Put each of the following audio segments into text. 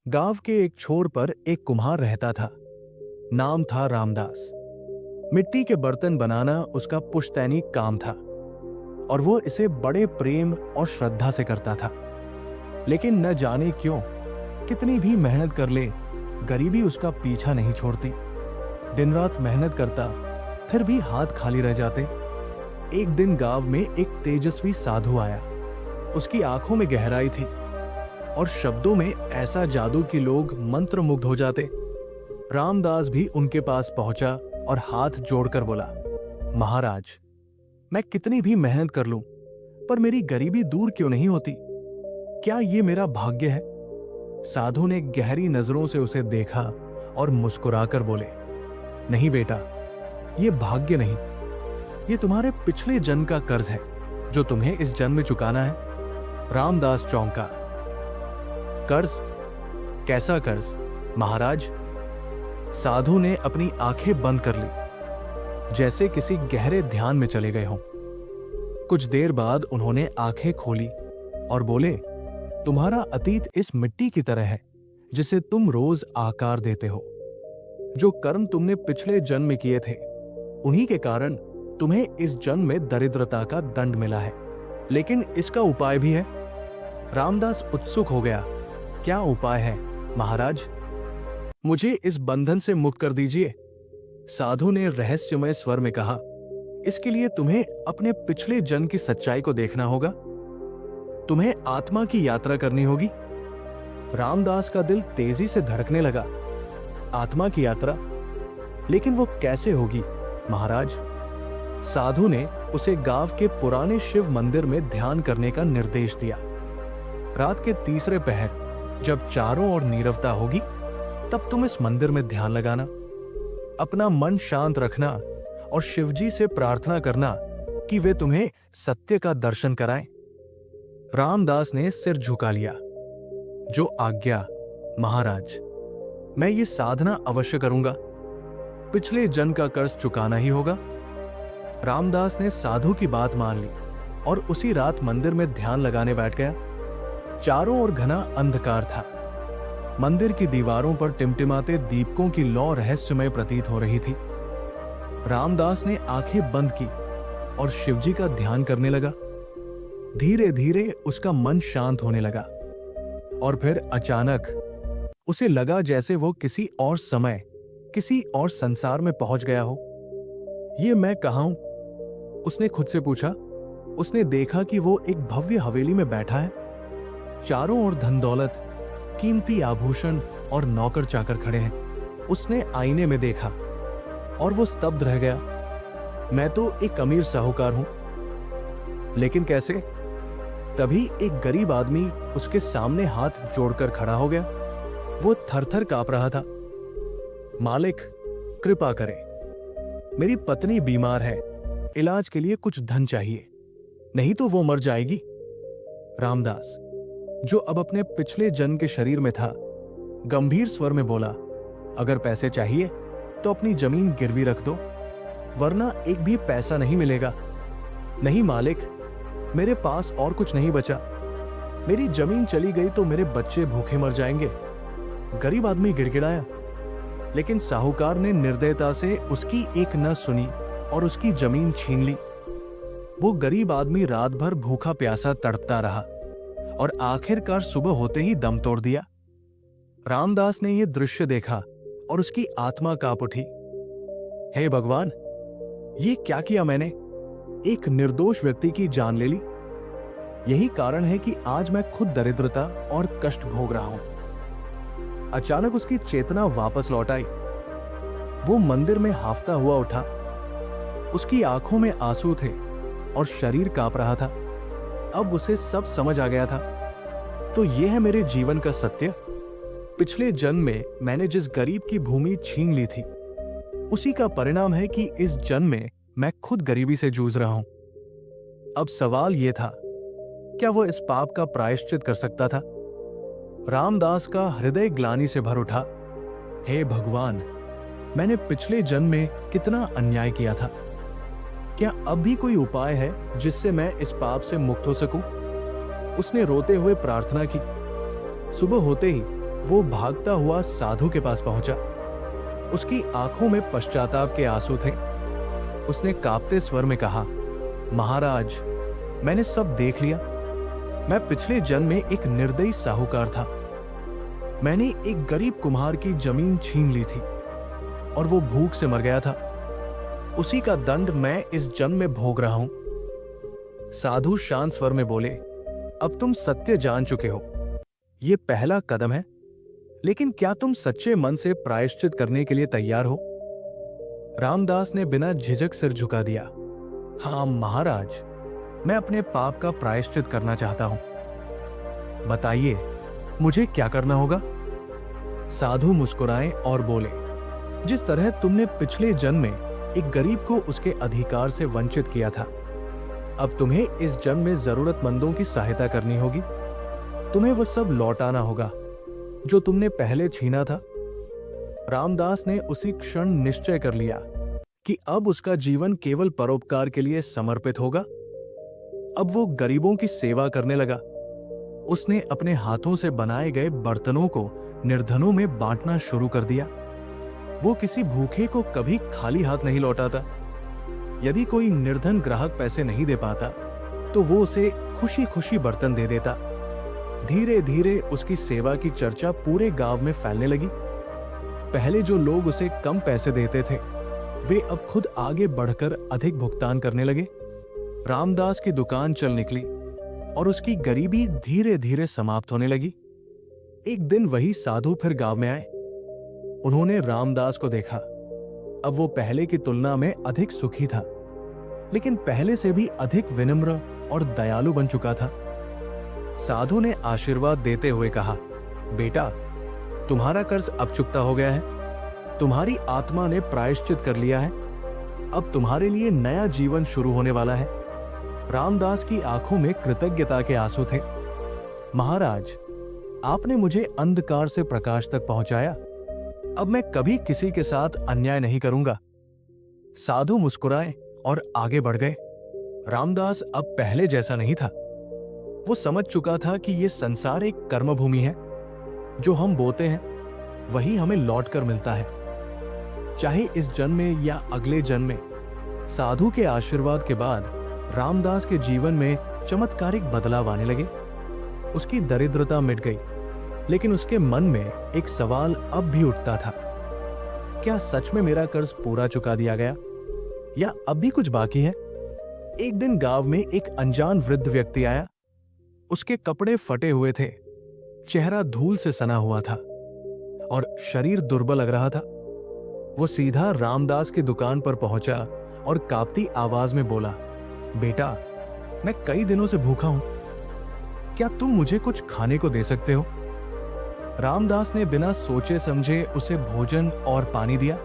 गांव के एक छोर पर एक कुम्हार रहता था। नाम था रामदास। मिट्टी के बर्तन बनाना उसका पुश्तैनी काम था और वो इसे बड़े प्रेम और श्रद्धा से करता था। लेकिन न जाने क्यों कितनी भी मेहनत कर ले, गरीबी उसका पीछा नहीं छोड़ती। दिन रात मेहनत करता, फिर भी हाथ खाली रह जाते। एक दिन गांव में एक तेजस्वी साधु आया। उसकी आंखों में गहराई थी और शब्दों में ऐसा जादू कि लोग मंत्रमुग्ध हो जाते। रामदास भी उनके पास पहुंचा और हाथ जोड़कर बोला, महाराज, मैं कितनी भी मेहनत कर लूं, पर मेरी गरीबी दूर क्यों नहीं होती? क्या ये मेरा भाग्य है? साधु ने गहरी नजरों से उसे देखा और मुस्कुराकर बोले, नहीं बेटा, ये भाग्य नहीं, ये तुम्हारे पिछले जन्म का कर्ज है जो तुम्हें इस जन्म में चुकाना है। रामदास चौंका। कर्ज? कैसा कर्ज महाराज? साधु ने अपनी आंखें बंद कर ली, जैसे किसी गहरे ध्यान में चले गए हों। कुछ देर बाद उन्होंने आंखें खोली और बोले, तुम्हारा अतीत इस मिट्टी की तरह है जिसे तुम रोज आकार देते हो। जो कर्म तुमने पिछले जन्म में किए थे, उन्हीं के कारण तुम्हें इस जन्म में दरिद्रता का दंड मिला है। लेकिन इसका उपाय भी है। रामदास उत्सुक हो गया। क्या उपाय है महाराज? मुझे इस बंधन से मुक्त कर दीजिए। साधु ने रहस्यमय स्वर में कहा, इसके लिए तुम्हें अपने पिछले जन्म की सच्चाई को देखना होगा। तुम्हें आत्मा की यात्रा करनी होगी। रामदास का दिल तेजी से धड़कने लगा। आत्मा की यात्रा? लेकिन वो कैसे होगी महाराज? साधु ने उसे गांव के पुराने शिव मंदिर में ध्यान करने का निर्देश दिया। रात के तीसरे पहर जब चारों ओर नीरवता होगी, तब तुम इस मंदिर में ध्यान लगाना। अपना मन शांत रखना और शिवजी से प्रार्थना करना कि वे तुम्हें सत्य का दर्शन कराएं। रामदास ने सिर झुका लिया। जो आज्ञा महाराज, मैं ये साधना अवश्य करूंगा। पिछले जन्म का कर्ज चुकाना ही होगा। रामदास ने साधु की बात मान ली और उसी रात मंदिर में ध्यान लगाने बैठ गया। चारों ओर घना अंधकार था। मंदिर की दीवारों पर टिमटिमाते दीपकों की लौ रहस्यमय प्रतीत हो रही थी। रामदास ने आंखें बंद की और शिवजी का ध्यान करने लगा। धीरे धीरे उसका मन शांत होने लगा और फिर अचानक उसे लगा जैसे वो किसी और समय, किसी और संसार में पहुंच गया हो। ये मैं कहाँ हूं? उसने खुद से पूछा। उसने देखा कि वो एक भव्य हवेली में बैठा है। चारों ओर धन दौलत, कीमती आभूषण और नौकर चाकर खड़े हैं। उसने आईने में देखा और वो स्तब्ध रह गया। मैं तो एक अमीर साहूकार हूं, लेकिन कैसे? तभी एक गरीब आदमी उसके सामने हाथ जोड़कर खड़ा हो गया। वो थरथर कांप रहा था। मालिक, कृपा करें, मेरी पत्नी बीमार है, इलाज के लिए कुछ धन चाहिए, नहीं तो वो मर जाएगी। रामदास, जो अब अपने पिछले जन्म के शरीर में था, गंभीर स्वर में बोला, अगर पैसे चाहिए तो अपनी जमीन गिरवी रख दो, वरना एक भी पैसा नहीं मिलेगा। नहीं मालिक, मेरे पास और कुछ नहीं बचा। मेरी जमीन चली गई तो मेरे बच्चे भूखे मर जाएंगे। गरीब आदमी गिड़गिड़ाया, लेकिन साहूकार ने निर्दयता से उसकी एक न सुनी और उसकी जमीन छीन ली। वो गरीब आदमी रात भर भूखा प्यासा तड़पता रहा और आखिरकार सुबह होते ही दम तोड़ दिया। रामदास ने यह दृश्य देखा और उसकी आत्मा कांप उठी। हे भगवान, ये क्या किया मैंने? एक निर्दोष व्यक्ति की जान ले ली। यही कारण है कि आज मैं खुद दरिद्रता और कष्ट भोग रहा हूं। अचानक उसकी चेतना वापस लौट आई। वो मंदिर में हाफता हुआ उठा। उसकी आंखों में आंसू थे और शरीर कांप रहा था। अब उसे सब समझ आ गया था। तो यह है मेरे जीवन का सत्य। पिछले जन्म में मैंने जिस गरीब की भूमि छीन ली थी, उसी का परिणाम है कि इस जन्म में मैं खुद गरीबी से जूझ रहा हूं। अब सवाल यह था, क्या वो इस पाप का प्रायश्चित कर सकता था? रामदास का हृदय ग्लानि से भर उठा। हे भगवान, मैंने पिछले जन्म में कितना अन्याय किया था। क्या अब भी कोई उपाय है जिससे मैं इस पाप से मुक्त हो सकूं? उसने रोते हुए प्रार्थना की। सुबह होते ही वो भागता हुआ साधु के पास पहुंचा। उसकी आंखों में पश्चाताप के आंसू थे। उसने कांपते स्वर में कहा, महाराज, मैंने सब देख लिया। मैं पिछले जन्म में एक निर्दयी साहूकार था। मैंने एक गरीब कुम्हार की जमीन छीन ली थी और वो भूख से मर गया था। उसी का दंड मैं इस जन्म में भोग रहा हूं। साधु शांत स्वर में बोले, अब तुम सत्य जान चुके हो। यह पहला कदम है, लेकिन क्या तुम सच्चे मन से प्रायश्चित करने के लिए तैयार हो? रामदास ने बिना झिझक सिर झुका दिया। हाँ महाराज, मैं अपने पाप का प्रायश्चित करना चाहता हूं। बताइए, मुझे क्या करना होगा? साधु मुस्कुराए और बोले, जिस तरह तुमने पिछले जन्म में एक गरीब को उसके अधिकार से वंचित किया था, अब तुम्हें इस जन्म में जरूरतमंदों की सहायता करनी होगी। तुम्हें वह सब लौटाना होगा जो तुमने पहले छीना था। रामदास ने उसी क्षण निश्चय कर लिया कि अब उसका जीवन केवल परोपकार के लिए समर्पित होगा। अब वो गरीबों की सेवा करने लगा। उसने अपने हाथों से बनाए गए बर्तनों को निर्धनों में बांटना शुरू कर दिया। वो किसी भूखे को कभी खाली हाथ नहीं लौटाता। यदि कोई निर्धन ग्राहक पैसे नहीं दे पाता तो वो उसे खुशी खुशी बर्तन दे देता। धीरे धीरे उसकी सेवा की चर्चा पूरे गांव में फैलने लगी। पहले जो लोग उसे कम पैसे देते थे, वे अब खुद आगे बढ़कर अधिक भुगतान करने लगे। रामदास की दुकान चल निकली और उसकी गरीबी धीरे धीरे समाप्त होने लगी। एक दिन वही साधु फिर गांव में आए। उन्होंने रामदास को देखा। अब वो पहले की तुलना में अधिक सुखी था, लेकिन पहले से भी अधिक विनम्र और दयालु बन चुका था। साधु ने आशीर्वाद देते हुए कहा, बेटा, तुम्हारा कर्ज अब चुकता हो गया है। तुम्हारी आत्मा ने प्रायश्चित कर लिया है। अब तुम्हारे लिए नया जीवन शुरू होने वाला है। रामदास की आंखों में कृतज्ञता के आंसू थे। महाराज, आपने मुझे अंधकार से प्रकाश तक पहुंचाया। अब मैं कभी किसी के साथ अन्याय नहीं करूंगा। साधु मुस्कुराए और आगे बढ़ गए। रामदास अब पहले जैसा नहीं था। वो समझ चुका था कि यह संसार एक कर्मभूमि है। जो हम बोते हैं वही हमें लौटकर मिलता है, चाहे इस जन्म में या अगले जन्म में। साधु के आशीर्वाद के बाद रामदास के जीवन में चमत्कारिक बदलाव आने लगे। उसकी दरिद्रता मिट गई, लेकिन उसके मन में एक सवाल अब भी उठता था, क्या सच में मेरा कर्ज पूरा चुका दिया गया या अब भी कुछ बाकी है? एक दिन गांव में एक अनजान वृद्ध व्यक्ति आया। उसके कपड़े फटे हुए थे, चेहरा धूल से सना हुआ था और शरीर दुर्बल लग रहा था। वो सीधा रामदास की दुकान पर पहुंचा और कांपती आवाज में बोला, बेटा, मैं कई दिनों से भूखा हूं। क्या तुम मुझे कुछ खाने को दे सकते हो? रामदास ने बिना सोचे समझे उसे भोजन और पानी दिया।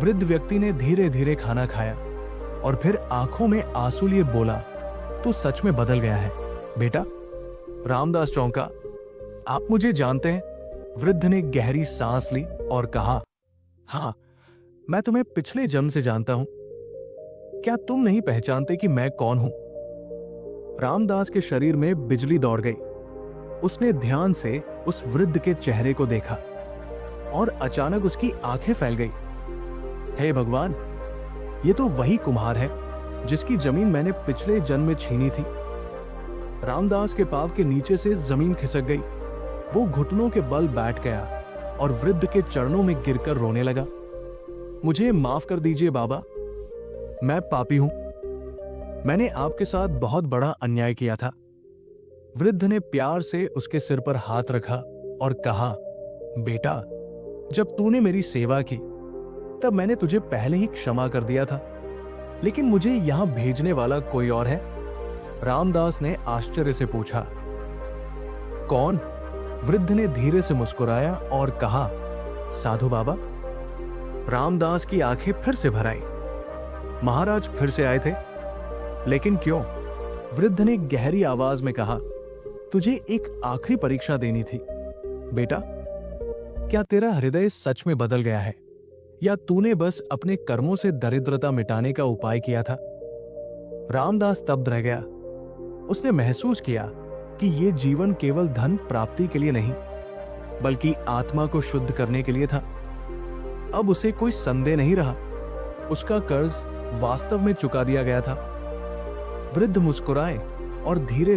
वृद्ध व्यक्ति ने धीरे धीरे खाना खाया और फिर आंखों में आंसू लिए बोला, तू सच में बदल गया है बेटा। रामदास चौंका। आप मुझे जानते हैं? वृद्ध ने गहरी सांस ली और कहा, हाँ, मैं तुम्हें पिछले जन्म से जानता हूं। क्या तुम नहीं पहचानते कि मैं कौन हूं? रामदास के शरीर में बिजली दौड़ गई। उसने ध्यान से उस वृद्ध के चेहरे को देखा और अचानक उसकी आंखें फैल गई। हे भगवान, ये तो वही कुम्हार है जिसकी जमीन मैंने पिछले जन्म में छीनी थी। रामदास के पांव के नीचे से जमीन खिसक गई। वो घुटनों के बल बैठ गया और वृद्ध के चरणों में गिरकर रोने लगा। मुझे माफ कर दीजिए बाबा, मैं पापी हूं। मैंने आपके साथ बहुत बड़ा अन्याय किया था। वृद्ध ने प्यार से उसके सिर पर हाथ रखा और कहा, बेटा, जब तूने मेरी सेवा की तब मैंने तुझे पहले ही क्षमा कर दिया था, लेकिन मुझे यहां भेजने वाला कोई और है। रामदास ने आश्चर्य से पूछा, कौन? वृद्ध ने धीरे से मुस्कुराया और कहा, साधु बाबा। रामदास की आंखें फिर से भर आई। महाराज फिर से आए थे? लेकिन क्यों? वृद्ध ने गहरी आवाज में कहा, तुझे एक आखिरी परीक्षा देनी थी बेटा। क्या तेरा हृदय सच में बदल गया है या तूने बस अपने कर्मों से दरिद्रता मिटाने का उपाय किया था? रामदास स्तब्ध रह गया। उसने महसूस किया कि यह जीवन केवल धन प्राप्ति के लिए नहीं, बल्कि आत्मा को शुद्ध करने के लिए था। अब उसे कोई संदेह नहीं रहा, उसका कर्ज वास्तव में चुका दिया गया था। वृद्ध मुस्कुराए और धीरे